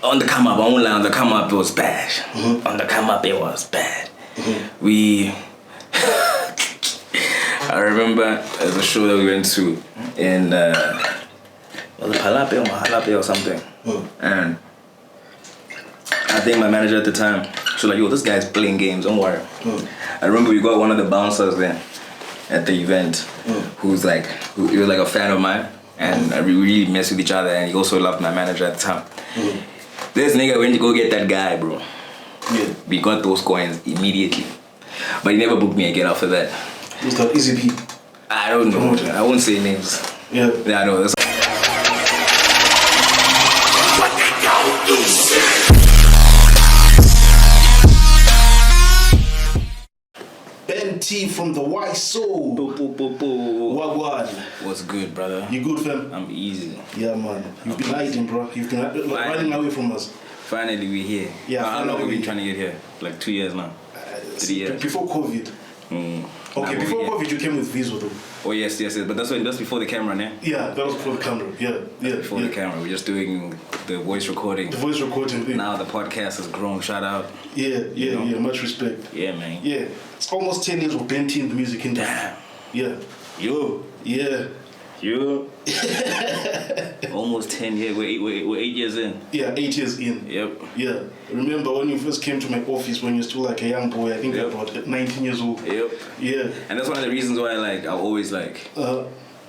on the come up, I won't lie, on the come up it was bad. On the come up it was bad. We I remember the show that we went to in was it Palape or Mahalape or something. And I think my manager at the time, she was like, yo, this guy's playing games, don't worry. I remember we got one of the bouncers there at the event who's like, he was like a fan of mine, and we really messed with each other, and he also loved my manager at the time. This nigga went to go get that guy, bro. We got those coins immediately. But he never booked me again after that. Was that Easy P? I don't know. I won't say names. Yeah, I know. That's T from the White Soul. Wagwan. What's good, brother? You good, fam? I'm easy. Yeah, man. You've been hiding, bro. You've been running away from us. Finally, we're here. Yeah. How long have we been trying to get here? Like 2 years now. 3 years. Before COVID. Okay, before COVID, you came with Visa, though. Oh yes. But that's before the camera, né? Yeah, that was before the camera. Yeah. Before the camera, we're just doing the voice recording. The voice recording thing. Now the podcast has grown. Shout out. Yeah. Much respect. Yeah, man. Yeah, it's almost 10 years of Benty in the music industry. Damn. Yeah. You. Yeah. You. Almost 10 years. We're 8 years in. Yeah, 8 years in. Yep. Yeah. Remember when you first came to my office when you're still like a young boy? I think you're about 19 years old. Yep. Yeah. And that's one of the reasons why I always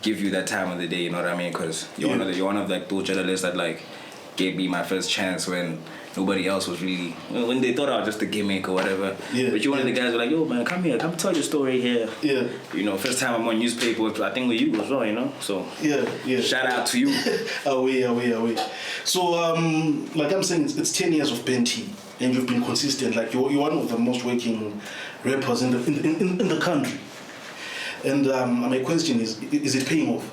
give you that time of the day. You know what I mean? Because you're one of like those journalists that like gave me my first chance when nobody else was really, when they thought I was just a gimmick or whatever. Yeah. But you're one of the guys who were like, yo man, come here, come tell your story here. Yeah. You know, first time I'm on newspaper, I think with you as well, you know? So yeah. Shout out to you. away. So like I'm saying, it's 10 years of Benty and you've been consistent. Like you're one of the most working rappers in the country. And my question is it paying off?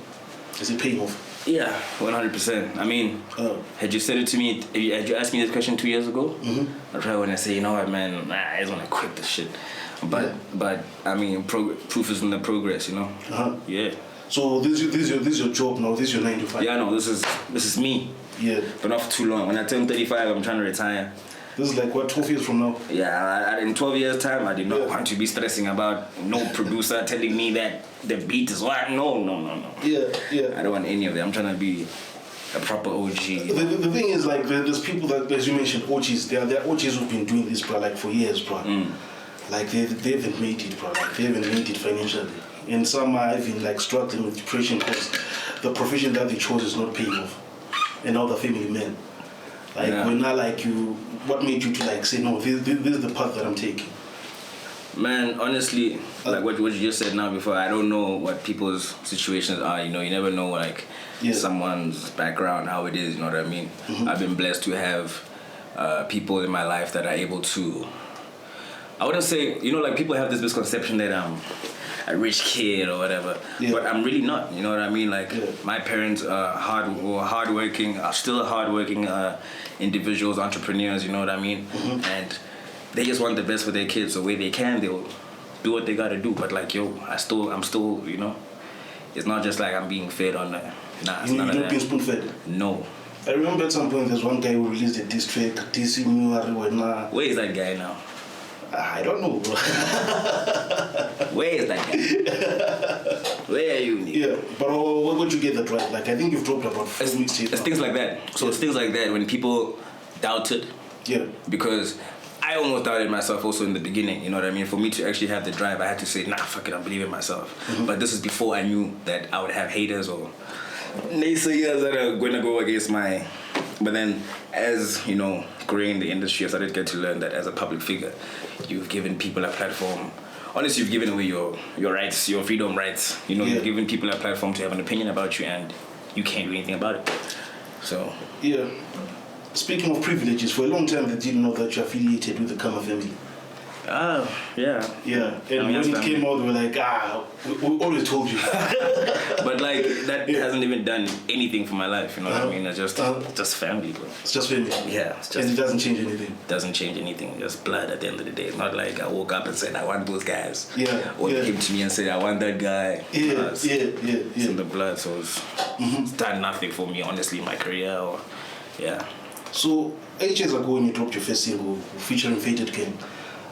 Is it paying off? Yeah, 100%. I mean, had you said it to me, had you asked me this question 2 years ago, I'd probably want to say, you know what, man, I just want to quit this shit. But I mean, proof is in the progress, you know? Yeah. So this is your job now, this is your 9 to 5? Yeah, no, this is me. Yeah. But not for too long. When I turn 35, I'm trying to retire. This is like, what, 12 years from now? Yeah, in 12 years' time, I did not want to be stressing about no producer telling me that the beat is what. No. Yeah. I don't want any of that. I'm trying to be a proper OG. The thing is, like, there's people that, as you mentioned, OGs. There are OGs who've been doing this, bro, like, for years, bro. Like, they haven't made it, bro. Like, they haven't made it financially. And some are even, like, struggling with depression because the profession that they chose is not paying off. And now they're family men. Like, we're not like you. What made you to like say no? This is the path that I'm taking. Man, honestly, like what you just said now before, I don't know what people's situations are. You know, you never know like someone's background, how it is. You know what I mean? I've been blessed to have people in my life that are able to. I wouldn't say, you know, like people have this misconception that I'm a rich kid or whatever, but I'm really not. You know what I mean? Like my parents are hardworking, are still hardworking individuals, entrepreneurs. You know what I mean? And they just want the best for their kids. So where they can, they'll do what they gotta do. But like I'm still, you know, it's not just like I'm being fed on that. Nah, it's none of that. You're not being spoon fed. No. I remember at some point there's one guy who released a diss track, DC Where is that guy now? I don't know, bro. Where is that guy? Where are you, nigga? Yeah, but what would you get that right? Like, I think you've dropped about 4 weeks. It's things like that. So it's things like that when people doubted. Yeah. Because I almost doubted myself also in the beginning, you know what I mean? For me to actually have the drive, I had to say, nah, fuck it, I believe in myself. But this is before I knew that I would have haters or naysayers that are going to go against my... But then, as, you know, growing in the industry, I started to get to learn that as a public figure, you've given people a platform. Honestly, you've given away your rights, your freedom rights. You know, you've given people a platform to have an opinion about you and you can't do anything about it. So... Yeah. Speaking of privileges, for a long time they didn't know that you're affiliated with the Khama family. Yeah. And when it came out, they were like, we always told you. But like, that hasn't even done anything for my life, you know what I mean? It's just family, bro. It's just family? Yeah. It's just, and it doesn't change anything? Doesn't change anything. Just blood at the end of the day. It's not like I woke up and said, I want those guys. Yeah. Or they came to me and said, I want that guy. It's in the blood, so it's done nothing for me, honestly, in my career. So 8 years ago when you dropped your first single featuring Faded Game,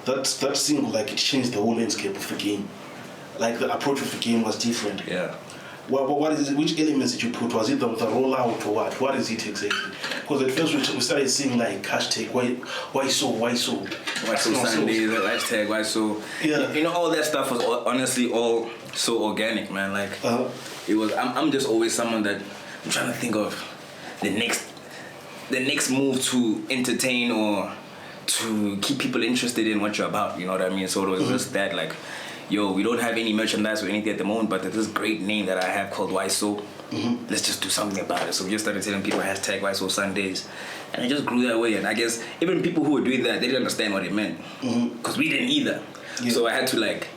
that single, like, it changed the whole landscape of the game. Like, the approach of the game was different. Yeah. What is it? Which elements did you put? Was it the rollout or what? What is it exactly? Because at first we started seeing like hashtag why so Sundays, hashtag why so. Yeah. You know, all that stuff was honestly all so organic, man. Like it was. I'm just always someone that I'm trying to think of the next move to entertain or to keep people interested in what you're about. You know what I mean? So it was just that, like, yo, we don't have any merchandise or anything at the moment, but there's this great name that I have called Why So. Let's just do something about it. So we just started telling people hashtag Why So Sundays, and it just grew that way. And I guess even people who were doing that, they didn't understand what it meant, because we didn't either. Yeah. So I had to like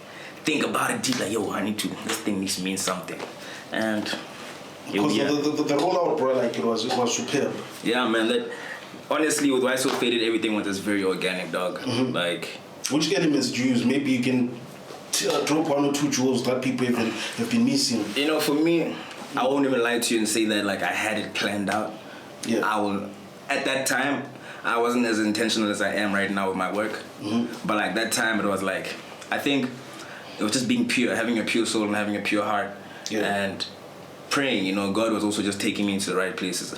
think about it deep, like, yo, this thing needs to mean something. And because the rollout, bro, like it was superb. Yeah, man. That honestly, with Why So Faded, everything was just very organic, dog. Like, which elements did you use? Maybe you can drop one or two jewels that people have been missing. You know, for me, I won't even lie to you and say that like I had it planned out. Yeah. At that time, I wasn't as intentional as I am right now with my work. But like that time, it was like, I think it was just being pure, having a pure soul and having a pure heart, and praying. You know, God was also just taking me into the right places,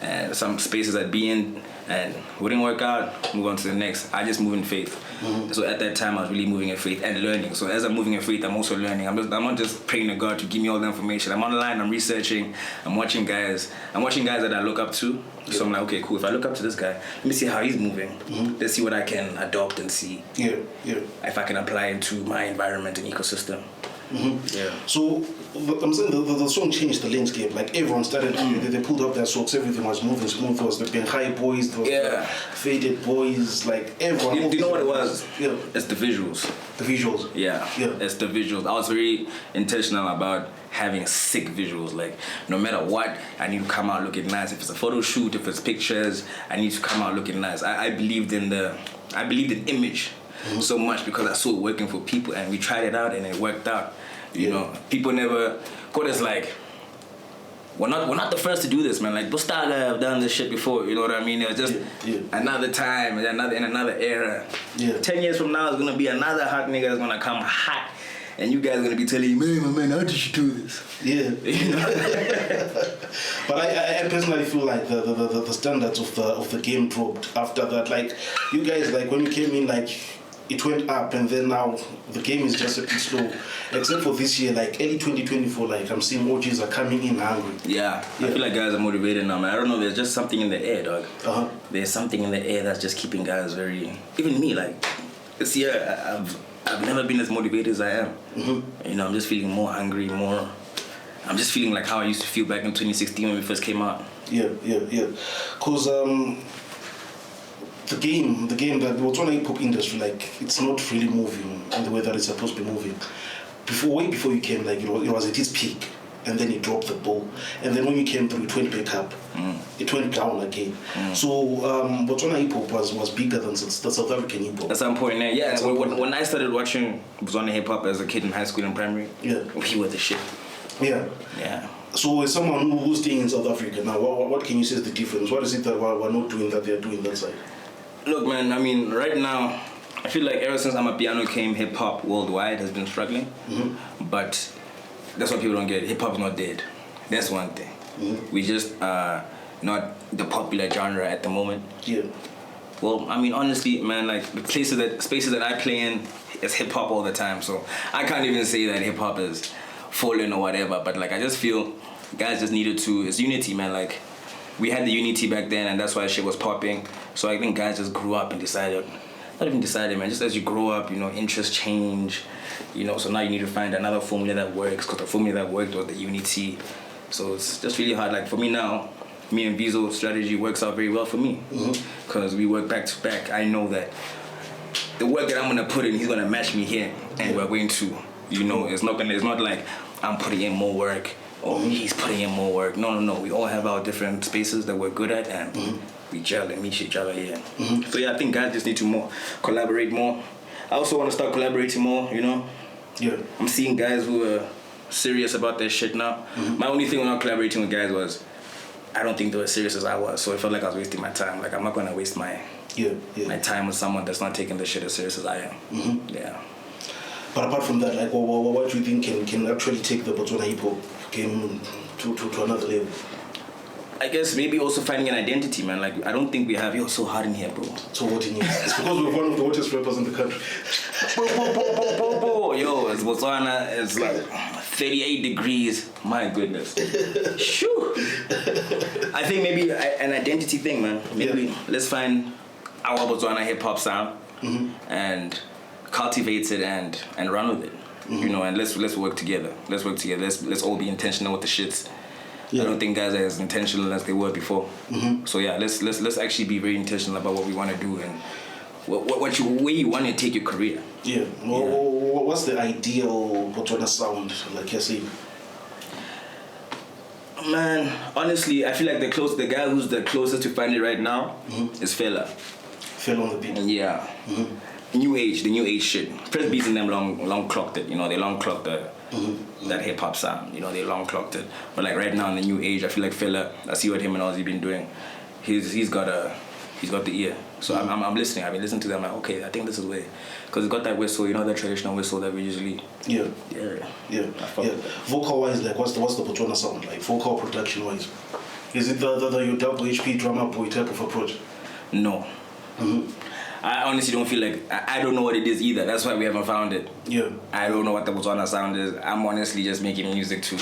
and some spaces I'd be in and wouldn't work out, move on to the next. I just move in faith. So at that time I was really moving in faith and learning. So as I'm moving in faith, I'm also learning. I'm not just praying to God to give me all the information. I'm online, I'm researching, I'm watching guys that I look up to. So I'm like, okay, cool, if I look up to this guy, let me see how he's moving. Let's see what I can adopt and see if I can apply into my environment and ecosystem. Yeah. So I'm saying the song changed the landscape. Like everyone started, they pulled up their socks. Everything was moving smooth. There was the Benghai boys, there was the Faded boys. Like everyone. Do you know what it was? Yeah. It's the visuals. The visuals. Yeah. It's the visuals. I was very intentional about having sick visuals. Like no matter what, I need to come out looking nice. If it's a photo shoot, if it's pictures, I need to come out looking nice. I believed in image. So much because I saw it working for people, and we tried it out and it worked out. You know, people never. God is like, we're not the first to do this, man. Like Botswana have done this shit before. You know what I mean? It was just another time, in another era. 10 years from now, it's gonna be another hot nigga that's gonna come hot, and you guys are gonna be telling me, man, how did you do this? Yeah. You know? But I personally feel like the standards of the game dropped after that. Like you guys, like when you came in, like it went up, and then now the game is just a bit slow. Except for this year, like early 2024, like I'm seeing OGs are coming in hungry. Yeah. I feel like guys are motivated now, man. I don't know, there's just something in the air, dog. There's something in the air that's just keeping guys very. Even me, like this year, I've never been as motivated as I am. You know, I'm just feeling more hungry, more. I'm just feeling like how I used to feel back in 2016 when we first came out. Yeah. Cause the game, the Botswana hip hop industry, like it's not really moving in the way that it's supposed to be moving. Way before you came, like it was at its peak, and then it dropped the ball, and then when you came through, it went back up. It went down again. So Botswana hip hop was bigger than the South African hip hop. At some point, yeah. When I started watching Botswana hip hop as a kid in high school and primary, we were the shit. Yeah. So as someone who's staying in South Africa now, what can you say is the difference? What is it that we're not doing that they're doing that side? Look, man, I mean, right now, I feel like ever since Amapiano came, hip-hop worldwide has been struggling. But that's what people don't get. Hip-hop is not dead. That's one thing. We just not the popular genre at the moment. Well, I mean, honestly, man, like the spaces that I play in is hip-hop all the time. So I can't even say that hip-hop is fallen or whatever. But like, I just feel guys just needed to, it's unity, man. Like, we had the unity back then, and that's why shit was popping. So I think guys just grew up and decided, not even decided, man, just as you grow up, you know, interests change, you know, so now you need to find another formula that works, because the formula that worked was the unity. So it's just really hard. Like for me now, me and Vizo's strategy works out very well for me, because we work back to back. I know that the work that I'm gonna put in, he's gonna match me here, and we're going to, you know, it's not like I'm putting in more work, or he's putting in more work. No. We all have our different spaces that we're good at, and we gel and meet each other here. So yeah, I think guys just need to collaborate more. I also want to start collaborating more, you know? I'm seeing guys who are serious about their shit now. My only thing when I'm collaborating with guys was, I don't think they were as serious as I was. So it felt like I was wasting my time. Like I'm not gonna waste my time with someone that's not taking the shit as serious as I am. Mm-hmm. Yeah. But apart from that, like, what do you think can actually take the Botswana hip hop game to another level? I guess maybe also finding an identity, man. Like, I don't think we have, so hot in here, bro. So what in here? It's because we're one of the hottest rappers in the country. Yo, it's Botswana, it's like 38 degrees. My goodness. Shoo. I think maybe an identity thing, man. Maybe let's find our Botswana hip hop sound and cultivate it and run with it. Mm-hmm. And let's work together. Let's all be intentional with the shits. I don't think guys are as intentional as they were before. Mm-hmm. So yeah, let's actually be very intentional about what we want to do and where you want to take your career. Yeah. What's the ideal Botswana sound, like you say? Man, honestly, I feel like the guy who's the closest to find it right now is Fela. Fela on the beat. Yeah. Mm-hmm. The new age shit. First Beats and them long clocked it. They long clocked that hip hop sound. They long clocked it. But like right now in the new age, I feel like Fela. I see what him and Ozzy been doing. He's got the ear. So I'm listening. I've been listening to them. Like, okay, I think this is way, because it's got that whistle. That traditional whistle that we usually. Yeah. Vocal wise, like what's the Botswana sound like? Vocal production wise, is it the your double HP drummer boy type of approach? No. Mm-hmm. I honestly don't feel like I don't know what it is either. That's why we haven't found it. Yeah. I don't know what the Botswana sound is. I'm honestly just making music to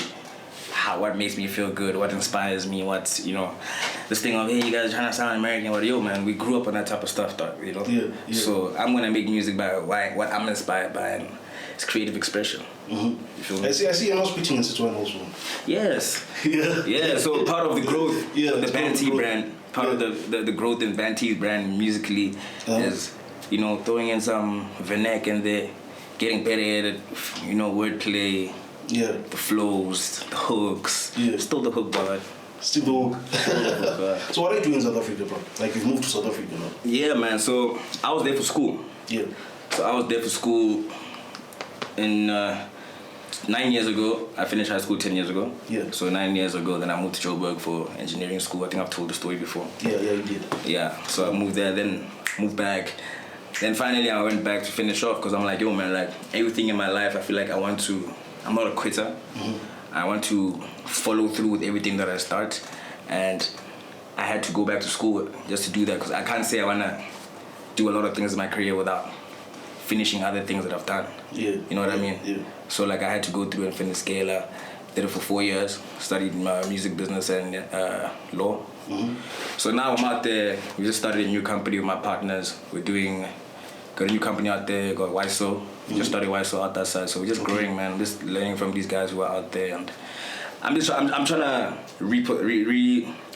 what makes me feel good, what inspires me, what's this thing of, hey, you guys are trying to sound American, but yo man, we grew up on that type of stuff, Yeah. So I'm gonna make music by what I'm inspired by, and it's creative expression. Mm-hmm. You feel me? I see you're not speaking in Setswana also. Yes. Yeah. So part of the growth of the Band T brand. Part of the growth in Band T's brand musically is, throwing in some vernac in there, getting better at it, wordplay, the flows, the hooks. Yeah. Still the hook, but still the hook. So what are you doing in South Africa, bro? Like you've moved to South Africa now? Yeah, man. So I was there for school. Yeah. So I was there for school in 9 years ago. I finished high school 10 years ago. Yeah. So 9 years ago, then I moved to Joburg for engineering school. I think I've told the story before. Yeah, you did. Yeah. So I moved there, then moved back. Then finally I went back to finish off because I'm like, yo man, like everything in my life, I feel like I'm not a quitter. Mm-hmm. I want to follow through with everything that I start. And I had to go back to school just to do that, because I can't say I want to do a lot of things in my career without finishing other things that I've done. Yeah. You know what I mean? Yeah. So like I had to go through and finish Scala. Did it for 4 years. Studied music business and law. Mm-hmm. So now I'm out there. We just started a new company with my partners. Got a new company out there. Got YSO. We just started YSO out that side. So we're just growing, man. Just learning from these guys who are out there, and I'm trying to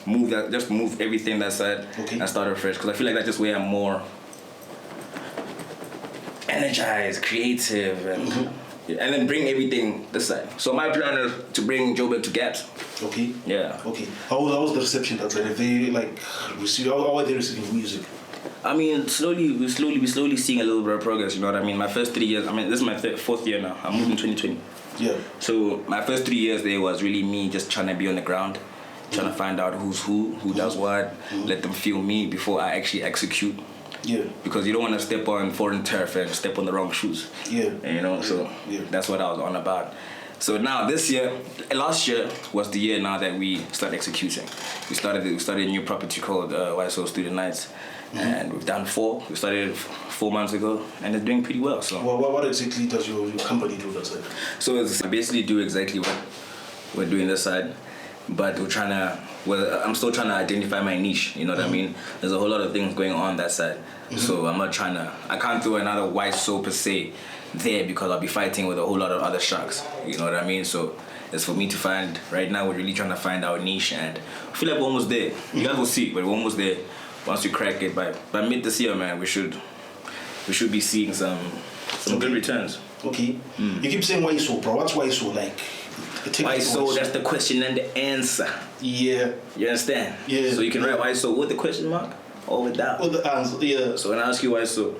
move that. Just move everything that side and start afresh. Because I feel like that's just where I'm more energized, creative, and then bring everything this side. So my plan is to bring Joburg to Gaps. Okay. Yeah. Okay. How was the reception that side? Have they how are they receiving music? I mean, we're slowly seeing a little bit of progress. You know what I mean? My first 3 years. I mean, this is my fourth year now. I moved in 2020. Yeah. So my first 3 years there was really me just trying to be on the ground, trying to find out who's who does what, let them feel me before I actually execute. Yeah. Because you don't want to step on foreign turf and step on the wrong shoes. Yeah. So that's what I was on about. So now last year was the year now that we started executing. We started a new property called YSO Student Nights. And we've done 4. We started 4 months ago, and it's doing pretty well. So what exactly does your company do that side? So I basically do exactly what we're doing this side, but I'm still trying to identify my niche. You know what I mean? There's a whole lot of things going on that side. So I can't throw another white soap per se there, because I'll be fighting with a whole lot of other sharks. You know what I mean? So it's for me to find. Right now we're really trying to find our niche, and I feel like we're almost there. You guys will see, but we're almost there. Once we crack it by mid this year, man, we should be seeing some good returns. Okay. You keep saying YSO, bro. What's YSO like? YSO, that's the question and the answer. Yeah. You understand? Yeah. So you can write YSO with the question mark or without. With the answer, yeah. So when I ask you YSO,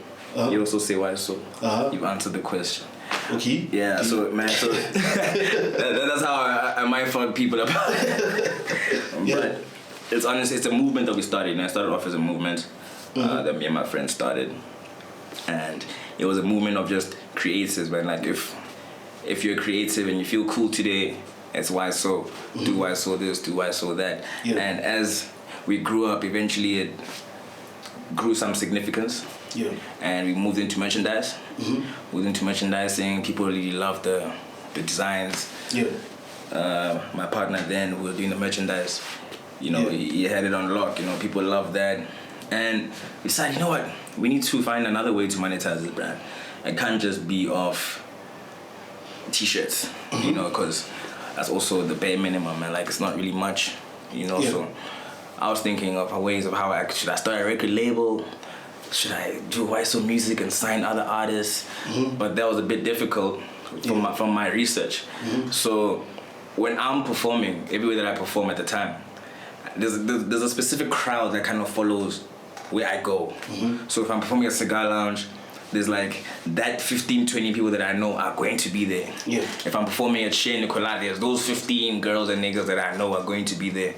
you also say YSO. You answer the question. Okay. Yeah. Okay. So man, that's how I might fuck people up. Yeah. it's honestly, it's a movement that we started. And I started off as a movement that me and my friends started. And it was a movement of just creatives, man. Like, if you're creative and you feel cool today, it's why so. Do why so this, do why so that. Yeah. And as we grew up, eventually it grew some significance. Yeah. And we moved into merchandise. Moved into merchandising. People really loved the designs. Yeah. My partner then, we were doing the merchandise. You know, he had it on lock. You know, people loved that. And we decided, you know what? We need to find another way to monetize this brand. It can't just be off t-shirts, you know, because that's also the bare minimum, man. Like, it's not really much, you know. So I was thinking of ways of how should I start a record label? Should I do YSO music and sign other artists? But that was a bit difficult from my research. So when I'm performing, everywhere that I perform at the time, there's a specific crowd that kind of follows where I go. So if I'm performing at Cigar Lounge, there's like that 15, 20 people that I know are going to be there. Yeah. If I'm performing at Chez Nicolas, there's those 15 girls and niggas that I know are going to be there.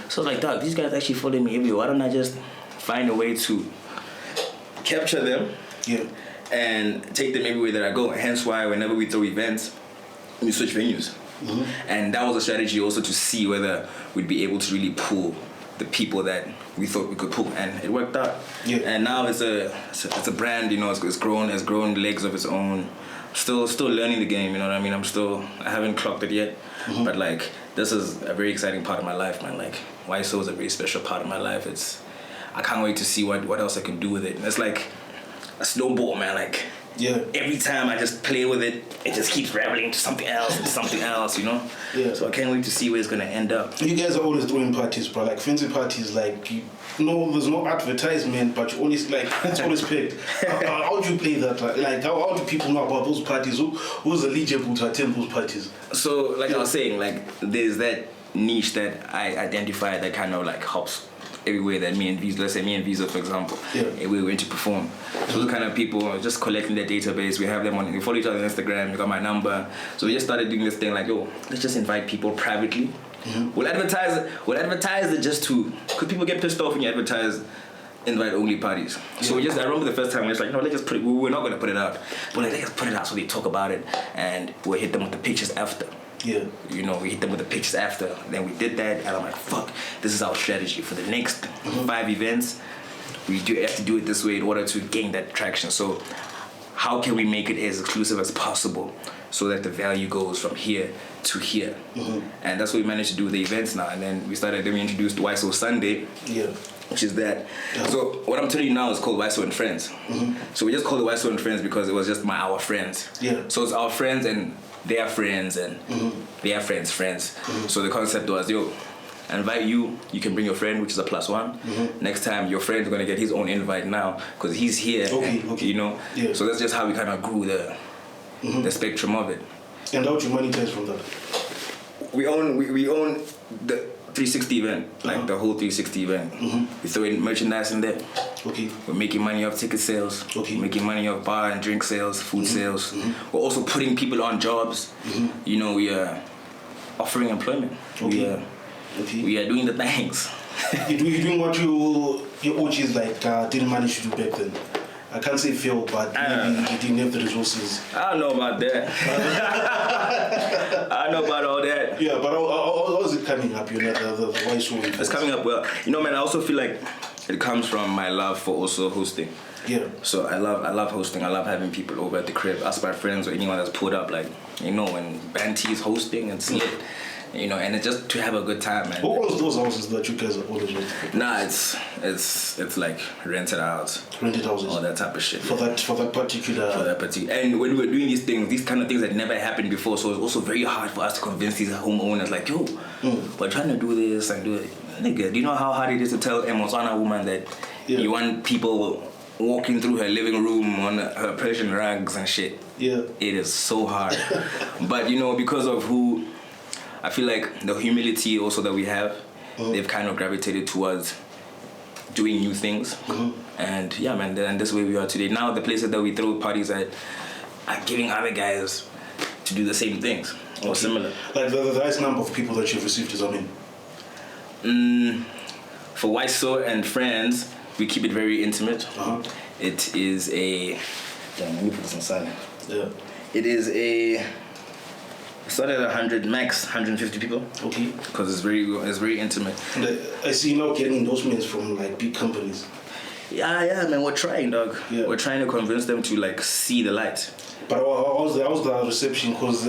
So I was like, dog, these guys actually follow me everywhere. Why don't I just find a way to capture them and take them everywhere that I go? Hence why whenever we throw events, we switch venues. And that was a strategy also to see whether we'd be able to really pull the people that we thought we could pull, and it worked out. And now it's a brand, you know. It's grown legs of its own. Still learning the game, you know what I mean. I haven't clocked it yet, but like, this is a very exciting part of my life, man. Like, YSO is a very special part of my life. I can't wait to see what else I can do with it. And it's like a snowball, man. Like, every time I just play with it, it just keeps rattling to something else, you know? So I can't wait to see where it's gonna end up. You guys are always throwing parties, bro. Like, fancy parties, like, there's no advertisement, but you always, like, it's always paid. How do you play that? Like, how do people know about those parties? Who's eligible to attend those parties? So, like I was saying, like, there's that niche that I identify that kind of, like, helps everywhere that me and Visa, let's say me and Visa, for example, we went to perform. So those kind of people, just collecting their database. We have them we follow each other on Instagram. You got my number. So we just started doing this thing like, yo, let's just invite people privately. We'll advertise it just to, because people get pissed off when you advertise invite only parties. So I remember the first time we was like, no, let's just put it. We're not gonna put it out, but let's just put it out so they talk about it, and we'll hit them with the pictures after. You know, we hit them with the pictures after. Then we did that, and I'm like, fuck, this is our strategy for the next 5 events. We have to do it this way in order to gain that traction. So how can we make it as exclusive as possible so that the value goes from here to here? And that's what we managed to do with the events now. And then we introduced YSO Sunday, which is that. So what I'm telling you now is called YSO and Friends. So we just called it YSO and Friends because it was just our friends. So it's our friends and their friends and their friends' friends. So the concept was, yo, I invite you, you can bring your friend, which is a +1. Next time, your friend's gonna get his own invite now, because he's here, you know? So that's just how we kind of grew the spectrum of it. And how do you monetize from that? We own the 360 event, like the whole 360 event. We throw in merchandise in there. We're making money off ticket sales. Making money off bar and drink sales, food sales. We're also putting people on jobs. You know, we are offering employment. We are doing the things. You're doing what your OGs like didn't manage to do back then. I can't say fail, but maybe you didn't have the resources. I don't know about that. I don't know about all that. Yeah, but how is it coming up? You know, the YSO. It's coming up well. You know, man, I also feel like it comes from my love for also hosting. So I love hosting. I love having people over at the crib. Ask my friends or anyone that's pulled up, like, you know, when Banty is hosting and Slit. You know, and it's just to have a good time, man. What was those houses that you guys are always renting? Nah, it's like rented out. Rented houses. All that type of shit. For that particular. And when we were doing these kind of things that never happened before, so it's also very hard for us to convince these homeowners, like, yo, we're trying to do this and do it. Nigga, do you know how hard it is to tell a Botswana woman that you want people walking through her living room on her Persian rugs and shit? It is so hard. But you know, because of who. I feel like the humility also that we have, they've kind of gravitated towards doing new things. And yeah, man, and this way we are today. Now the places that we throw parties at are giving other guys to do the same things or similar. Like the highest number of people that you've received is, I mean? for Waiso and friends, we keep it very intimate. It is a... Damn, let me put this on silent. Yeah. It is a... Started at 100 max, 150 people. Okay. Because it's very intimate. And I see now getting endorsements from like big companies. Yeah, man, we're trying, dog. Yeah. We're trying to convince them to like see the light. But how's the reception? Because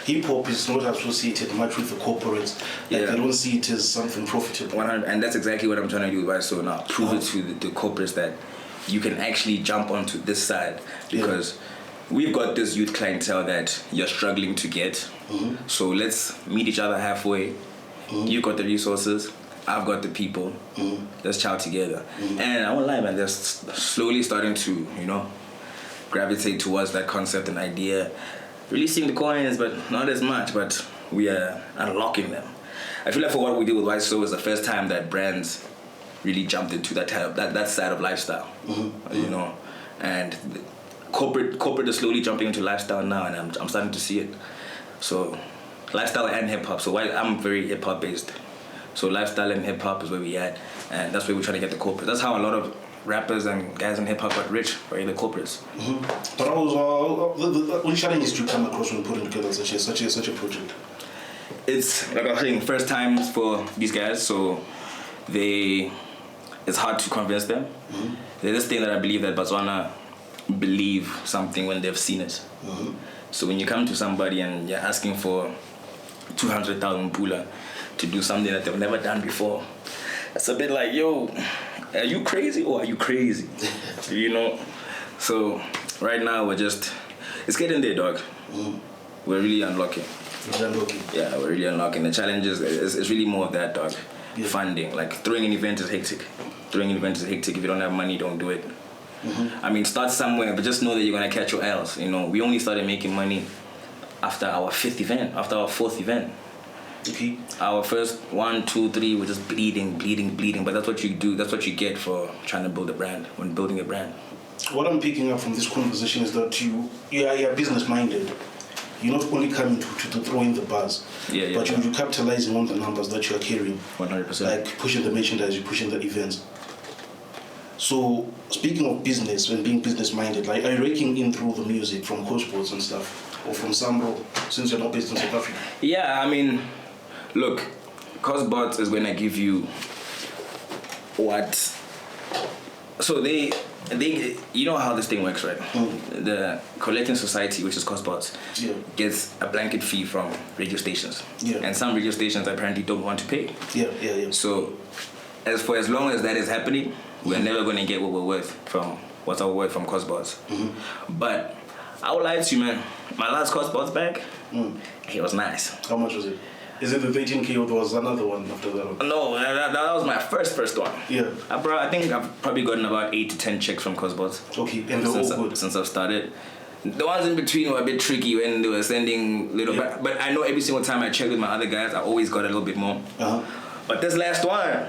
hip hop is not associated much with the corporates. Like they don't see it as something profitable. 100, and that's exactly what I'm trying to do with Waiso now. Prove it to the corporates that you can actually jump onto this side, because we've got this youth clientele that you're struggling to get. So let's meet each other halfway. You've got the resources, I've got the people. Let's chow together. And I won't lie, man, they're slowly starting to, gravitate towards that concept and idea. Releasing the coins, but not as much, but we are unlocking them. I feel like for what we do with Waiso is the first time that brands really jumped into that side of lifestyle. And corporate is slowly jumping into lifestyle now, and I'm starting to see it. So lifestyle and hip hop. So I'm very hip hop based. So lifestyle and hip hop is where we at, and that's where we're trying to get the corporate. That's how a lot of rappers and guys in hip hop got rich, right? The corporates. But what challenges do you come across when putting together such a project? It's like I was saying, first times for these guys, so it's hard to convince them. There's this thing that I believe that Botswana believe something when they've seen it. So when you come to somebody and you're asking for 200,000 pula to do something that they've never done before, it's a bit like, yo, are you crazy or are you crazy? So right now it's getting there, dog. We're really unlocking. Yeah, we're really unlocking. The challenge it's really more of that, dog. Funding. Like throwing an event is hectic. If you don't have money, don't do it. I mean, start somewhere, but just know that you're gonna catch your L's. We only started making money after our fourth event. Okay. Our first 1, 2, 3 were just bleeding. But that's what you do. That's what you get for trying to build a brand. When building a brand. What I'm picking up from this conversation is that you're business minded. You're not only coming to throw in the bars, but you're capitalizing on the numbers that you're carrying. 100%. Like pushing the merchandise, you're pushing the events. So speaking of business and being business minded, like are you raking in through the music from Coachboards and stuff, or from Sambro, since you're not based in South Africa? Yeah, I mean, look, Coachboards is gonna give you what. So they you know how this thing works, right? The collecting society, which is Coachboards, gets a blanket fee from radio stations, and some radio stations apparently don't want to pay. So as long as that is happening, we're never going to get what we're worth from Coachboards. But I would lie to you, man. My last Coachboards bag, it was nice. How much was it? Is it the 13K or there was another one after that one? No, that was my first one. Yeah. I think I've probably gotten about 8 to 10 checks from Coachboards. Okay, and they're all good? Since I've started. The ones in between were a bit tricky when they were sending little... But I know every single time I check with my other guys, I always got a little bit more. But this last one...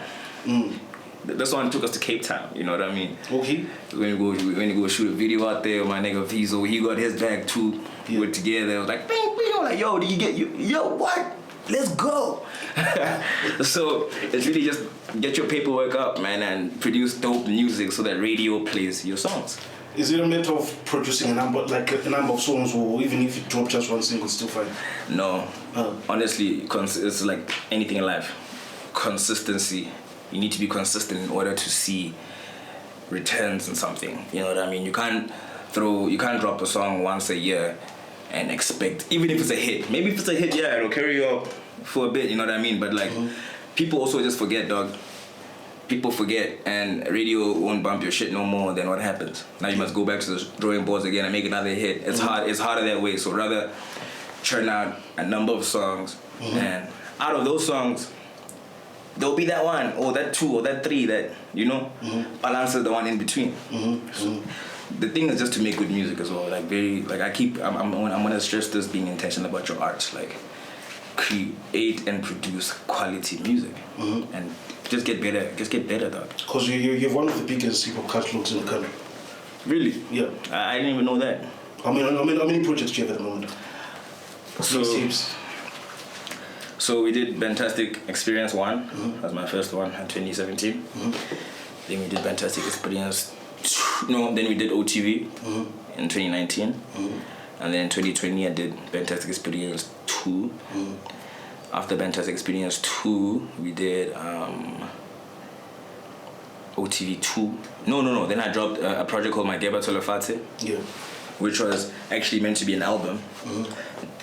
This one took us to Cape Town, you know what I mean? Okay. When you go shoot a video out there with my nigga Vizo, he got his bag too. We're together. I was like, bing, bing. I'm like, yo, did you get you? Yo, what? Let's go. So it's really just get your paperwork up, man, and produce dope music so that radio plays your songs. Is it a matter of producing a number of songs, or even if you drop just one single, it's still fine? No. Honestly, it's like anything in life. Consistency. You need to be consistent in order to see returns in something. You know what I mean? You can't drop a song once a year and expect, even if it's a hit. Maybe if it's a hit, it'll carry you up for a bit, you know what I mean? But like, people also just forget, dog. People forget, and radio won't bump your shit no more. Then what happens? Now you must go back to the drawing boards again and make another hit. It's hard. It's harder that way. So rather churn out a number of songs, and out of those songs, there'll be that one, or that two, or that three that, balances the one in between. So the thing is just to make good music as well. Like I'm gonna stress this, being intentional about your art. Like create and produce quality music, and just get better. Just get better, dog. Because you have one of the biggest hip hop catalogs in the country. Really? Yeah. I didn't even know that. How many projects do you have at the moment? So we did Fantastic Experience 1. That was my first one in 2017. Then we did Fantastic Experience 2. No, then we did OTV in 2019. And then in 2020 I did Fantastic Experience 2. After Fantastic Experience 2, we did OTV 2. No. Then I dropped a project called My Deba Tolofate. Yeah. Which was actually meant to be an album.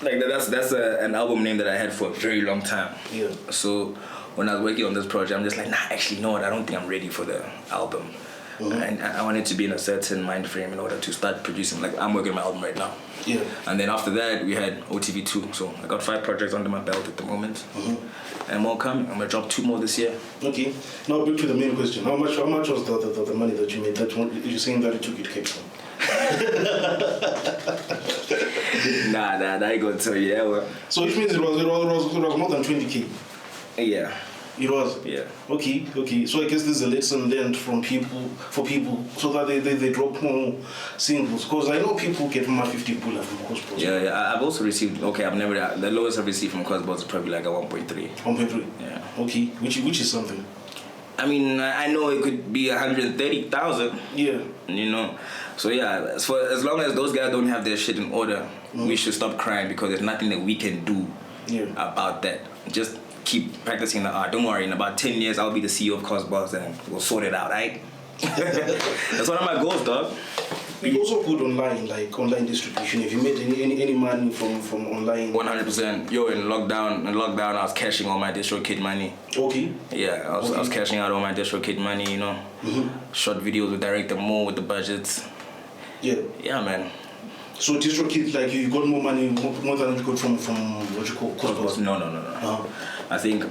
Like that's an album name that I had for a very long time. Yeah. So when I was working on this project, I'm just like, nah, actually, you know what? I don't think I'm ready for the album. And I wanted to be in a certain mind frame in order to start producing. Like I'm working on my album right now. Yeah. And then after that, we had OTV 2. So I got 5 projects under my belt at the moment. And more coming. I'm gonna drop 2 more this year. Okay. Now back to the main question. How much was the money that you made? That one, you're saying that it took you to Cape Town? Nah, I ain't gonna tell you that one. So which means it was more than 20K. Yeah. It was? Yeah. Okay. So I guess this is a lesson learned for people, so that they drop more singles. Because I know people get from 50 pull from Cosmos. Yeah. I've also received, the lowest I've received from Cosmos is probably like a 1.3. 1.3? Yeah. Okay, which is something. I mean, I know it could be 130,000. Yeah. You know? So yeah, as long as those guys don't have their shit in order, we should stop crying because there's nothing that we can do about that. Just keep practicing the art. Don't worry, in about 10 years, I'll be the CEO of Cosmos and we'll sort it out, right? That's one of my goals, dog. You also put online distribution. If you made any money from online? 100%. Yo, in lockdown, I was cashing all my DistroKid money. Okay. Yeah, I was cashing out all my DistroKid money, you know. Short videos with director more with the budgets. Yeah. Yeah, man. So DistroKid, like you got more money, more than you got from what you call Cosmos? No. I think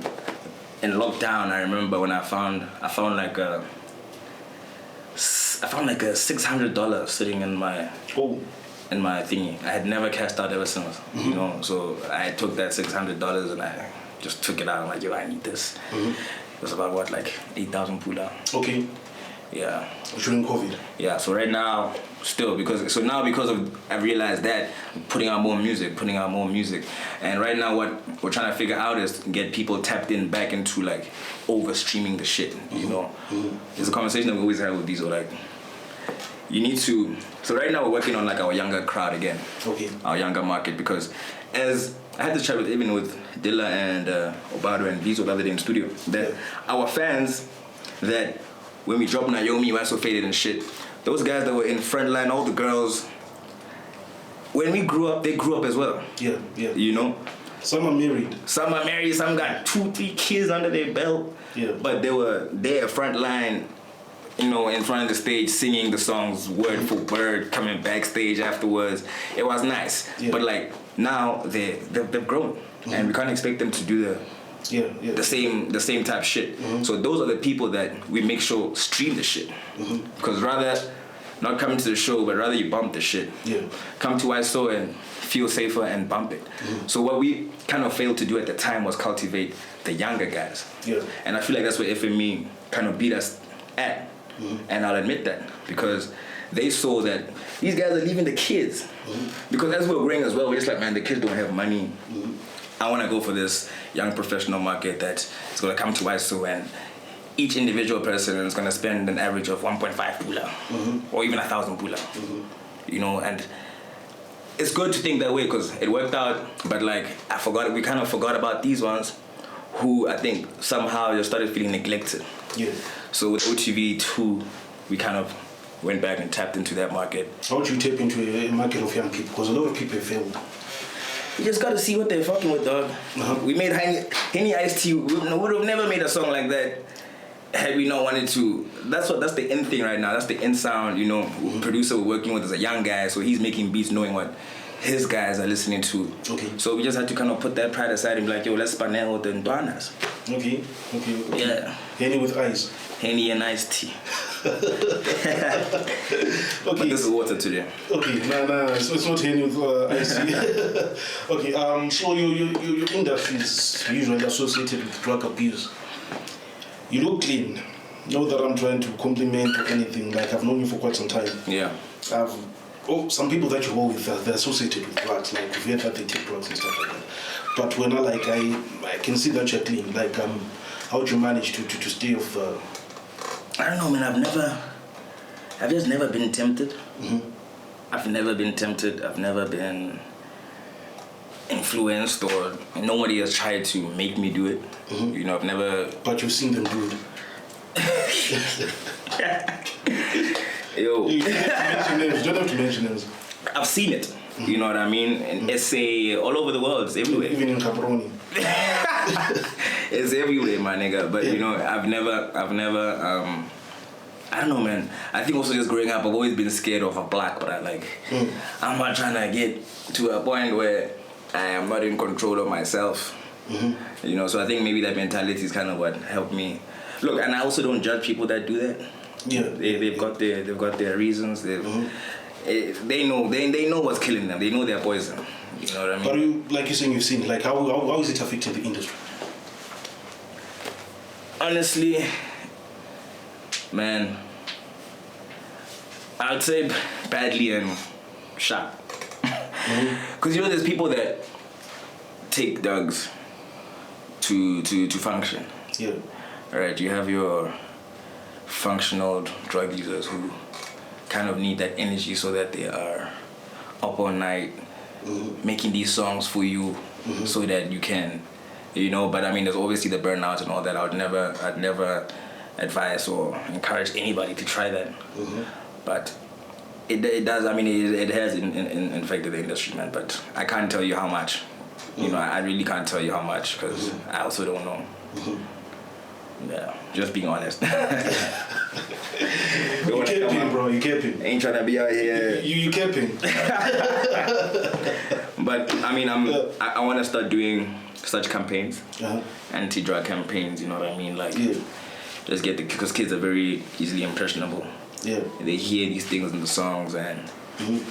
in lockdown, I remember when I found like a $600 sitting in my thingy. I had never cashed out ever since, you know. So I took that $600 and I just took it out. I'm like, yo, I need this. It was about like 8,000 pula. Okay. Yeah. During COVID. Yeah. So right now, because I've realized that I'm putting out more music, and right now what we're trying to figure out is get people tapped in back into like over streaming the shit. You know, it's a conversation that we always have with these, or like you need to. So right now we're working on like our younger crowd again. Okay. Our younger market, because as I had to chat with Dilla and Obado and Vizo the other day in the studio, that our fans that when we drop Naomi, Why So Faded and shit, those guys that were in Frontline, all the girls, when we grew up, they grew up as well. Yeah. You know? Some are married, some got 2-3 kids under their belt. Yeah. But they were there Frontline, you know, in front of the stage singing the songs word for word, coming backstage afterwards. It was nice. Yeah. But like now they've grown. And we can't expect them to do the same type shit. So those are the people that we make sure stream the shit. Because rather not coming to the show, but rather you bump the shit. Come to ISO and feel safer and bump it. So what we kind of failed to do at the time was cultivate the younger guys. And I feel like that's where FME kind of beat us at. And I'll admit that, because they saw that these guys are leaving the kids. Because as we're growing as well, we're just like, man, the kids don't have money. I want to go for this young professional market that is going to come to ISO, and each individual person is going to spend an average of 1.5 pula or even 1,000 pula. You know, and it's good to think that way because it worked out, but like we kind of forgot about these ones who I think somehow just started feeling neglected. So with OTV 2, we kind of went back and tapped into that market. How would you tap into a market of young people? Because a lot of people failed. You just gotta see what they're fucking with, dog. We made Henny Iced Tea. We would have never made a song like that had we not wanted to. That's the in thing right now. That's the in sound, you know. Producer we're working with is a young guy, so he's making beats knowing what his guys are listening to. So we just had to kind of put that pride aside and be like, yo, let's panel with the Ndwanas. Okay. Yeah. Henny with ice. Henny and iced tea. But this is water today. Nah. So it's not Henny with iced tea. So your industry is usually associated with drug abuse. You look clean. Not that I'm trying to compliment or anything. Like I've known you for quite some time. Yeah. I've some people that you go with, they're associated with drugs. Like you've heard that they take drugs and stuff like that. But when I can see that you're clean. Like how do you manage to stay off? I don't know, man. I've just never been tempted. I've never been tempted. I've never been influenced, or nobody has tried to make me do it. You know, I've never. But you've seen them do it. Yo. You don't have to mention names. I've seen it. You know what I mean? In SA, all over the world, it's everywhere. Even in Caproni. It's everywhere, my nigga. But you know, I've never. I don't know, man. I think also just growing up, I've always been scared of a black, but I'm not trying to get to a point where I am not in control of myself. You know, so I think maybe that mentality is kind of what helped me. Look, and I also don't judge people that do that. Yeah, they've got their reasons. They know what's killing them. They know they're poison. You know what I mean? But like you're saying, you've seen, like how is it affecting the industry? Honestly, man, I would say badly and sharp. Because you know, there's people that take drugs to function. Yeah. Right. You have your functional drug users who kind of need that energy so that they are up all night making these songs for you so that you can, you know. But I mean, there's obviously the burnout and all that. I'd never advise or encourage anybody to try that. But it does. I mean, it has infected the industry, man. But I can't tell you how much. You know, I really can't tell you how much because I also don't know. Yeah, just being honest. You kept him, bro. You kept him. Ain't trying to be out here. You kept him. But I mean, I want to start doing such campaigns, anti-drug campaigns. You know what I mean? Like, just because kids are very easily impressionable. Yeah. They hear these things in the songs and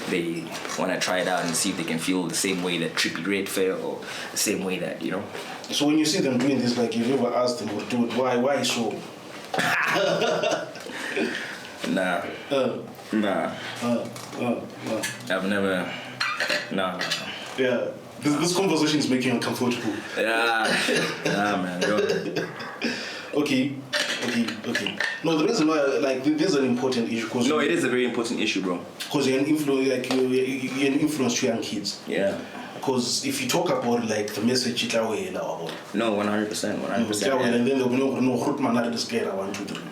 they want to try it out and see if they can feel the same way that Trippie Redd felt, or the same way that, you know. So when you see them doing this, like, you've ever asked them to do it, why so? Nah. I've never. Nah. Yeah. This conversation is making you uncomfortable. Yeah. Nah, man. Go. Okay. No, the reason why, like, this is an important issue. Cause no, it is a very important issue, bro. Because you're an influence to young kids. Yeah. Because if you talk about, like, the message, it's our way now. No, 100%. And then there'll be no Hutman not to scare 1, 2, 3.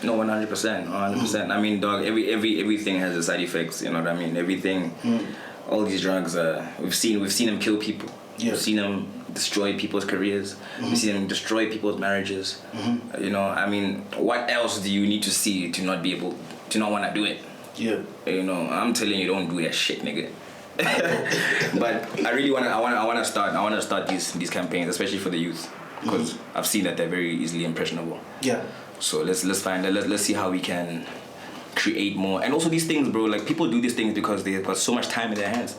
No, 100%. I mean, dog, everything has its side effects. You know what I mean? Everything. All these drugs. We've seen them kill people. Yeah. We've seen them destroy people's careers. We've seen them destroy people's marriages. You know, I mean, what else do you need to see to not be able to not want to do it? Yeah. You know, I'm telling you, don't do that shit, nigga. But I really want to start these campaigns, especially for the youth, because I've seen that they're very easily impressionable. Yeah. So let's see how we can create more. And also these things, bro, like, people do these things because they've got so much time in their hands.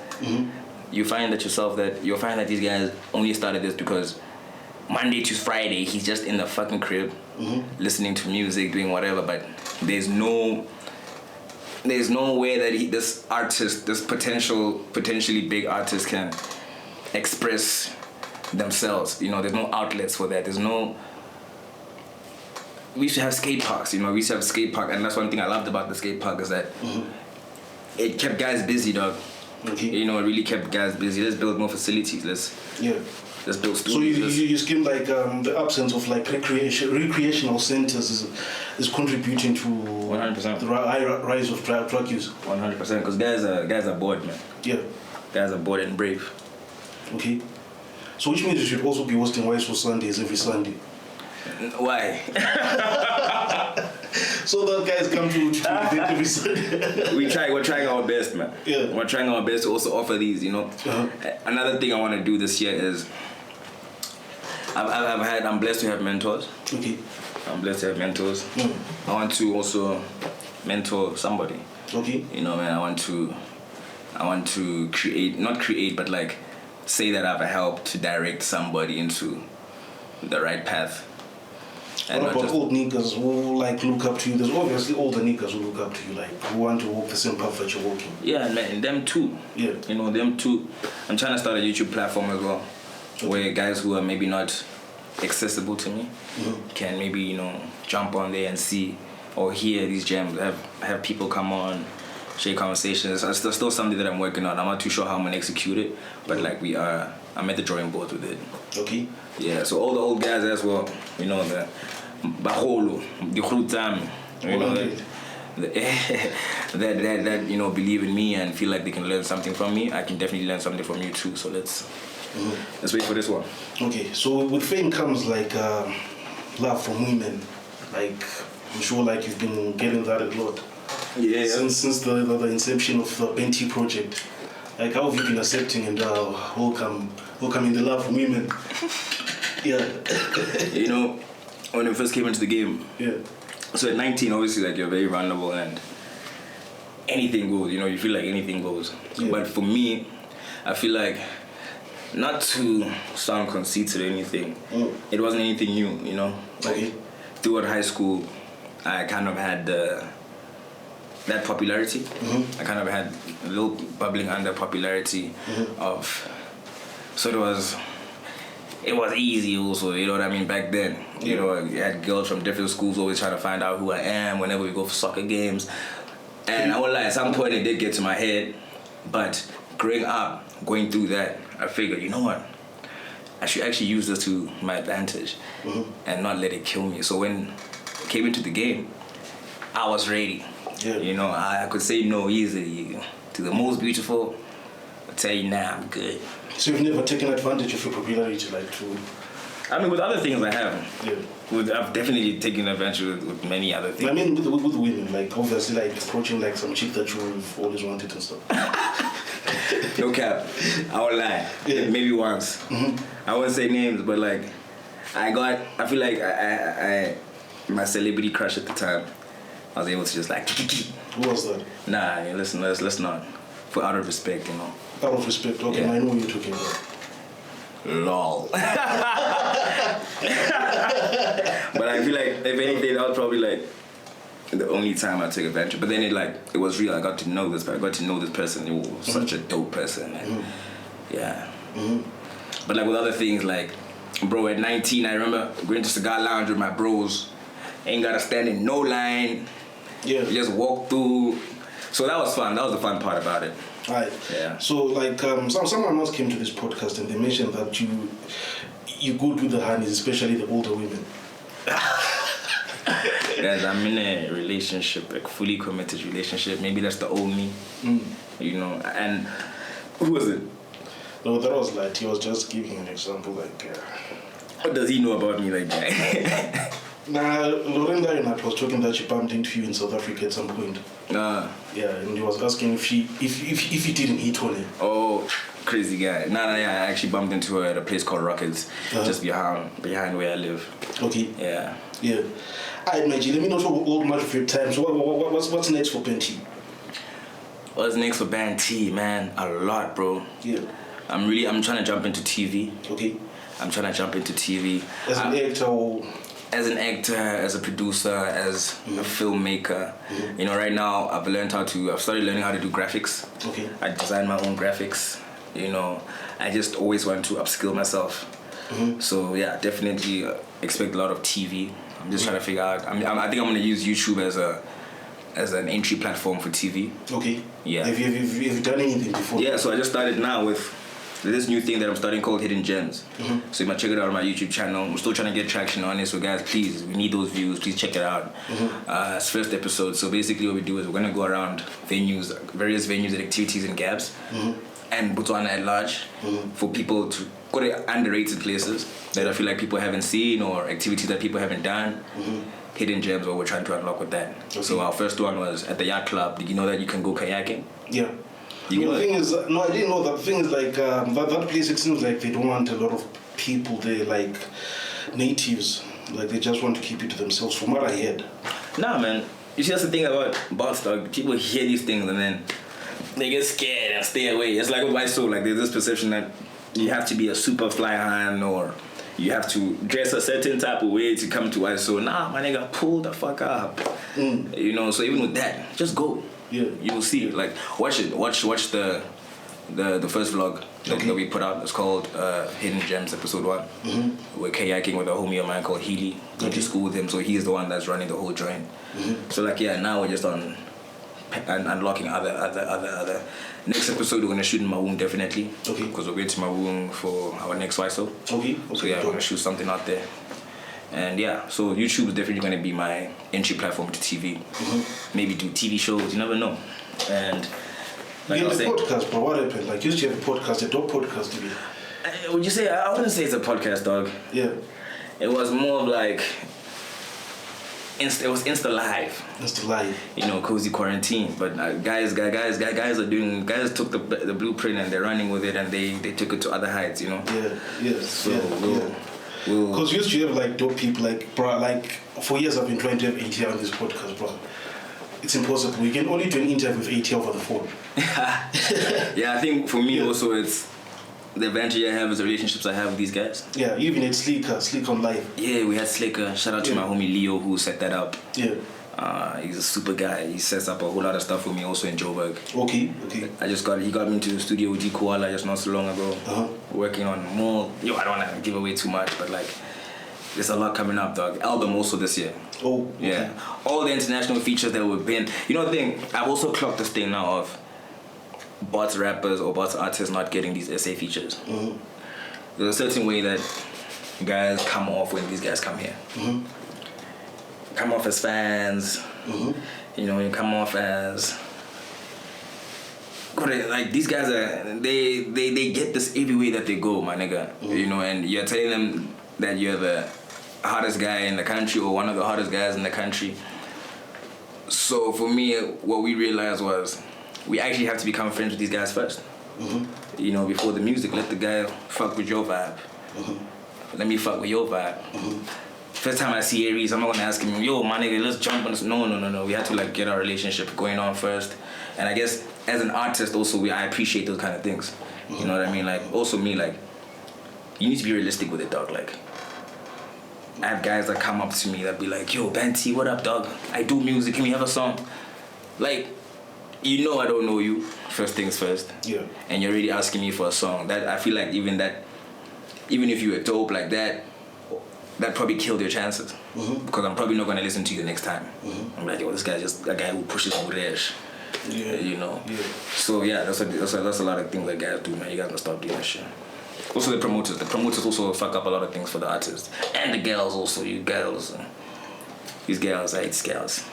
You'll find that these guys only started this because Monday to Friday he's just in the fucking crib listening to music, doing whatever, but there's no way that this potentially big artist can express themselves. You know, there's no outlets for that. We used to have skate parks, you know, and that's one thing I loved about the skate park is that it kept guys busy, dog. Okay. You know, it really kept guys busy. Let's build more facilities. Let's build studios. So you scheme like the absence of like recreational centers is contributing to 100% the rise of drug use. 100%, because guys are bored, man. Yeah. Guys are bored and brave. Okay. So which means you should also be hosting Wise for Sundays every Sunday. Why? So that guys come to every Sunday. We're trying our best, man. Yeah. We're trying our best to also offer these, you know. Another thing I want to do this year is I'm blessed to have mentors. Okay. I'm blessed to have mentors. I want to also mentor somebody. Okay. You know, man, I want to not create, but like say that I've helped to direct somebody into the right path. And what about old niggas who like look up to you? There's obviously older niggas who look up to you, like who want to walk the same path that you're walking. Yeah, and them too. Yeah. You know, them too. I'm trying to start a YouTube platform as well, where guys who are maybe not accessible to me can maybe, you know, jump on there and see or hear these gems. Have people come on, share conversations. It's still something that I'm working on. I'm not too sure how I'm gonna execute it, but like I'm at the drawing board with it. Okay. Yeah, so all the old guys as well, you know, the Baholo, the Khrutam, you know, that you know, believe in me and feel like they can learn something from me. I can definitely learn something from you too. So let's wait for this one. Okay, so with fame comes like love from women. Like I'm sure like you've been getting that a lot. Yeah. Since the inception of the Benti project. Like how have you been accepting and welcoming the love from women? Yeah. You know, when I first came into the game. Yeah. So at 19, obviously, like you're very vulnerable and anything goes. You know, you feel like anything goes. Yeah. But for me, I feel like, not to sound conceited or anything, it wasn't anything new. You know, like throughout high school, I kind of had that popularity. I kind of had a little bubbling under popularity of. So it was easy also, you know what I mean, back then. You know, you had girls from different schools always trying to find out who I am whenever we go for soccer games. And I won't lie, at some point it did get to my head. But growing up, going through that, I figured, you know what? I should actually use this to my advantage and not let it kill me. So when I came into the game, I was ready. Yeah. You know, I could say no easily to the most beautiful. I tell you now, I'm good. So you've never taken advantage of your popularity, like to? I mean, with other things I haven't. Yeah. I've definitely taken advantage with many other things. I mean, with women, like obviously, like approaching like some chick that you've always wanted and stuff. No cap, I won't lie. Yeah. Maybe once. I won't say names, but like, I feel like I my celebrity crush at the time, I was able to just like. Who was that? Nah, listen, let's not. For out of respect, you know. Out of respect, okay, yeah. I know what you're talking about. Lol. But I feel like, if anything, that was probably like the only time I took advantage. But then it was real. I got to know this person. It was such a dope person. And yeah. But like with other things, like, bro, at 19, I remember going to Cigar Lounge with my bros. Ain't gotta stand in no line. Yeah. You just walk through. So that was fun. That was the fun part about it. Right. Yeah. So like someone else came to this podcast and they mentioned that you good with the honeys, especially the older women. Guys, I'm in a relationship, like fully committed relationship. Maybe that's the old me. You know. And who was it? No, that was like he was just giving an example. Like, what does he know about me like that? Nah, Lorenda was talking that she bumped into you in South Africa at some point. Yeah, and he was asking if you didn't hit on it. Oh, crazy guy. Nah, yeah, I actually bumped into her at a place called Rockets, just behind where I live. Okay. Yeah. Yeah. Alright, Maggie, let me not hold much of your time. So what's next for Benti? What's next for Benti, man? A lot, bro. Yeah. I'm trying to jump into TV. Okay. I'm trying to jump into TV. As an actor or? As an actor, as a producer, as a filmmaker. You know, right now I've started learning how to do graphics. Okay. I design my own graphics. You know, I just always want to upskill myself. So yeah, definitely expect a lot of TV. I'm just trying to figure out. I think I'm going to use YouTube as an entry platform for TV. Okay. Yeah. Have you done anything before? Yeah, so I just started now with this new thing that I'm starting called Hidden Gems. So you might check it out on my YouTube channel. I'm still trying to get traction on it. So guys, please, we need those views. Please check it out. It's first episode. So basically what we do is we're going to go around various venues and activities in Gabs and Botswana at large for people to go to underrated places that I feel like people haven't seen or activities that people haven't done. Hidden gems, what we're trying to unlock with that. Okay. So our first one was at the yacht club. Did you know that you can go kayaking? Yeah. The thing is, no, I didn't know that. The thing is, like, that place, it seems like they don't want a lot of people there, like natives. Like, they just want to keep it to themselves, from what I heard. Nah, man. You see, that's the thing about bots, dog. People hear these things and then they get scared and stay away. It's like with white soul, like, there's this perception that you have to be a super fly hand or you have to dress a certain type of way to come to us. So nah, my nigga, pull the fuck up. You know, so even with that, just go. Yeah. You will see. Like watch it. Watch the first vlog that we put out. It's called Hidden Gems Episode 1. We're kayaking with a homie of mine called Healy. Went to school with him, so he's the one that's running the whole joint. So like now we're just on unlocking other. Next episode we're gonna shoot in Maroon definitely. Okay. Because we're going to Maroon for our next YSO. Okay. So yeah, we're gonna shoot something out there. And yeah, so YouTube is definitely gonna be my entry platform to TV. Maybe do TV shows, you never know. And like you have a podcast, bro. What happened? Like, you used to have a podcast, a dope podcast to be. Would you say? I wouldn't say it's a podcast, dog. Yeah. It was more of like it was Insta Live. Insta Live. You know, cozy quarantine. But guys took the blueprint and they're running with it, and they took it to other heights. You know. Yeah. Yes. So because you used to have like dope people, like bro. Like for years I've been trying to have ATL on this podcast, bro. It's impossible. You can only do an interview with ATL over the phone. Yeah, I think for me also it's the advantage I have is the relationships I have with these guys. Yeah, you even had Sleek on live. Yeah, we had Slicker. Shout out to my homie Leo who set that up. Yeah. He's a super guy. He sets up a whole lot of stuff for me also in Joburg. Okay. He got me into the studio with D Koala just not so long ago. Working on more. I don't want to give away too much, but like there's a lot coming up, dog. Album also this year. Oh. Okay. Yeah. All the international features that we've been. You know the thing, I've also clocked this thing now of bots rappers or bots artists not getting these SA features. There's a certain way that guys come off when these guys come here. Come off as fans. You know, you come off as like these guys are they get this every way that they go, my nigga. You know, and you're telling them that you're the hottest guy in the country or one of the hottest guys in the country. So for me, what we realized was we actually have to become friends with these guys first. You know, before the music, let the guy fuck with your vibe. Let me fuck with your vibe. First time I see Aries, I'm not gonna ask him, yo, my nigga, let's jump on this. No. We had to like get our relationship going on first. And I guess as an artist also, I appreciate those kind of things. You know what I mean? Like, also me, like, you need to be realistic with it, dog. Like, I have guys that come up to me that be like, yo, Banty, what up, dog? I do music, can we have a song? Like, you know I don't know you, first things first. Yeah. And you're already asking me for a song. That I feel like even if you were dope like that probably killed your chances. Because I'm probably not gonna listen to you the next time. I'm like, yo, this guy's just a guy who pushes on Resh. Yeah. You know? Yeah. So yeah, that's a lot of things that guys do, man. You guys gotta stop doing that shit. Also the promoters also fuck up a lot of things for the artists. And the girls also, you girls. These girls, I hate these girls.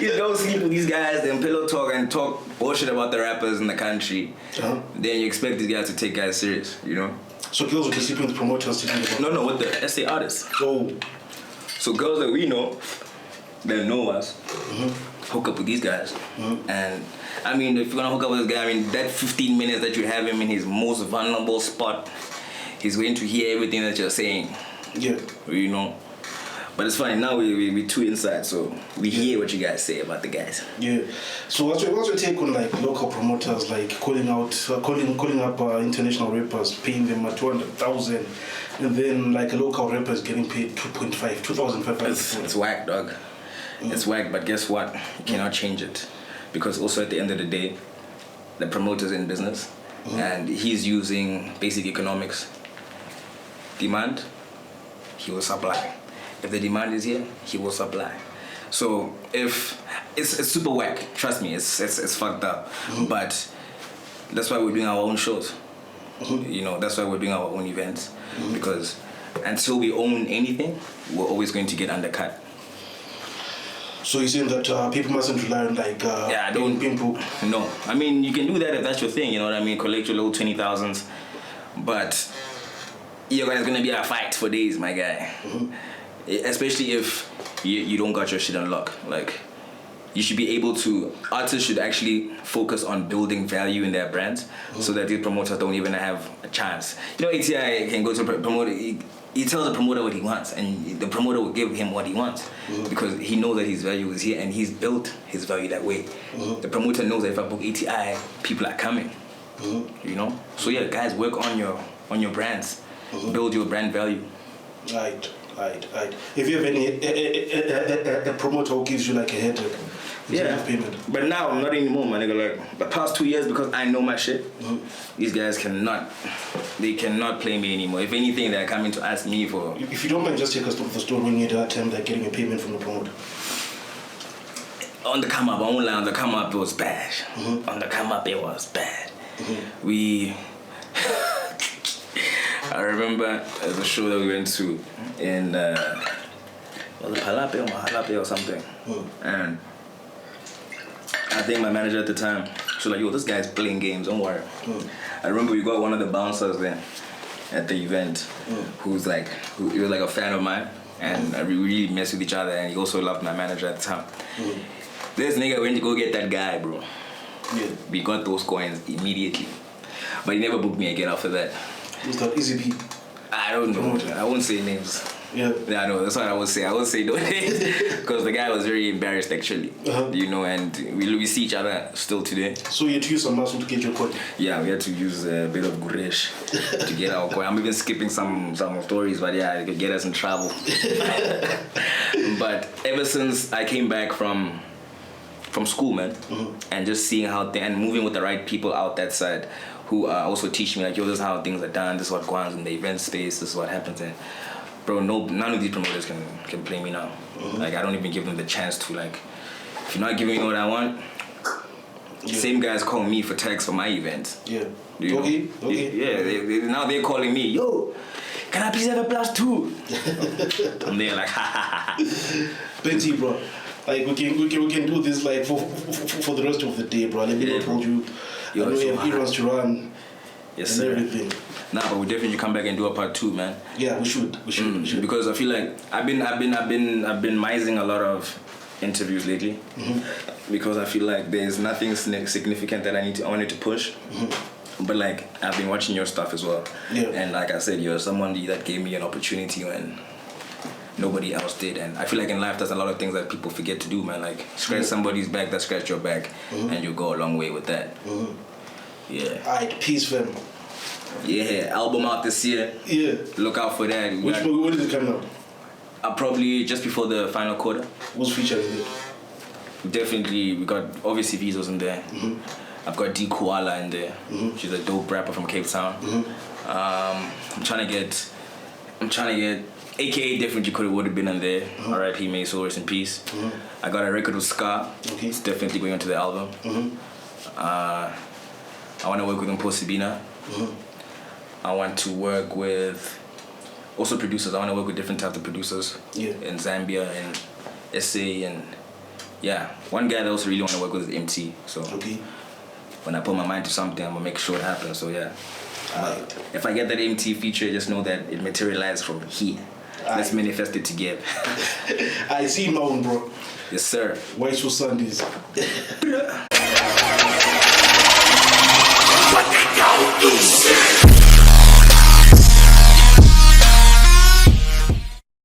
You go sleep with these guys, then pillow talk and talk bullshit about the rappers in the country. Then you expect these guys to take guys serious, you know? So girls will be sleeping with the promoters? No, with the SA artists. Oh. So girls that we know, that know us, hook up with these guys. And I mean, if you're gonna hook up with this guy, I mean, that 15 minutes that you have him in his most vulnerable spot, he's going to hear everything that you're saying. Yeah. You know? But it's funny, now we're too inside, so we hear what you guys say about the guys. Yeah. So what's your take on like local promoters like calling up international rappers, paying them 200,000, and then like a local rapper is getting paid 2,500. It's whack, dog. It's whack, but guess what? You cannot change it. Because also at the end of the day, the promoter's in business, and he's using basic economics. Demand, he will supply. If the demand is here, he will supply. So if it's super whack, trust me, it's fucked up. But that's why we're doing our own shows. You know, that's why we're doing our own events. Because until we own anything, we're always going to get undercut. So you're saying that people mustn't rely on like people? No, I mean you can do that if that's your thing. You know what I mean? Collect your little 20,000s, but you're gonna be a fight for days, my guy. Especially if you don't got your shit on lock. Like, you should be able to, artists should actually focus on building value in their brands so that these promoters don't even have a chance. You know, ATI can go to a promoter, he tells the promoter what he wants, and the promoter will give him what he wants because he knows that his value is here and he's built his value that way. The promoter knows that if I book ATI, people are coming. You know? So yeah, guys, work on your brands. build your brand value. Right. If you have a promoter who gives you like a headache, payment. But now not anymore, my nigga. Like the past 2 years, because I know my shit, these guys cannot play me anymore. If anything, they're coming to ask me for. If you don't mind, just take us to the store when you had that time, like getting a payment from the promoter. On the come up, on the come up, it was bad. On the come up, it was bad. I remember the show that we went to in was it Palape or something, and I think my manager at the time, she was like, "Yo, this guy's playing games. Don't worry." I remember we got one of the bouncers there at the event, he was like a fan of mine, and we really messed with each other, and he also loved my manager at the time. This nigga went to go get that guy, bro. Yeah. We got those coins immediately, but he never booked me again after that. Was that Easy P? I don't know. I won't say names. Yeah, I know. That's what I would say. I would say no names because the guy was very embarrassed actually. You know, and we see each other still today. So you had to use some muscle to get your coin? Yeah, we had to use a bit of guresh to get our coin. I'm even skipping some stories, but yeah, it could get us in trouble. But ever since I came back from school, man, and just seeing how and moving with the right people out that side, who also teach me like, yo, this is how things are done. This is what goes on in the event space. This is what happens. And bro, none of these promoters can play me now. Like I don't even give them the chance to. Like, if you're not giving me what I want, same guys call me for tags for my events. Yeah. Okay. Yeah. Now they're calling me, yo, can I please have a +2? I'm there like, ha. Plenty, bro. Like we can do this like for the rest of the day, bro. Let me told you. You know, we have errands to run. Yes, and sir. Everything. Nah, but we definitely come back and do a part 2, man. Yeah, we should. Because I feel like I've been mising a lot of interviews lately. Because I feel like there's nothing significant that I wanted to push. But like I've been watching your stuff as well. Yeah. And like I said, you're someone that gave me an opportunity when nobody else did. And I feel like in life there's a lot of things that people forget to do, man. Like scratch somebody's back that scratch your back, and you go a long way with that. Yeah. Alright, peace, fam. Yeah, album out this year. Yeah. Look out for that. When is it coming out? Probably just before the final quarter. What's featuring it? Definitely, we got obviously Vizos in there. I've got D Koala in there. She's a dope rapper from Cape Town. I'm trying to get AKA definitely would have been in there. R.I.P. May, so rest in peace. I got a record with Ska. Okay. It's definitely going onto the album. I want to work with Imposibina. I want to work with also producers. I want to work with different types of producers in Zambia and SA and one guy that I also really want to work with is MT. So when I put my mind to something, I'm gonna make sure it happens. So if I get that MT feature, just know that it materialized from here. Let's manifest it together. I see my own, bro. Yes, sir. White Sundays.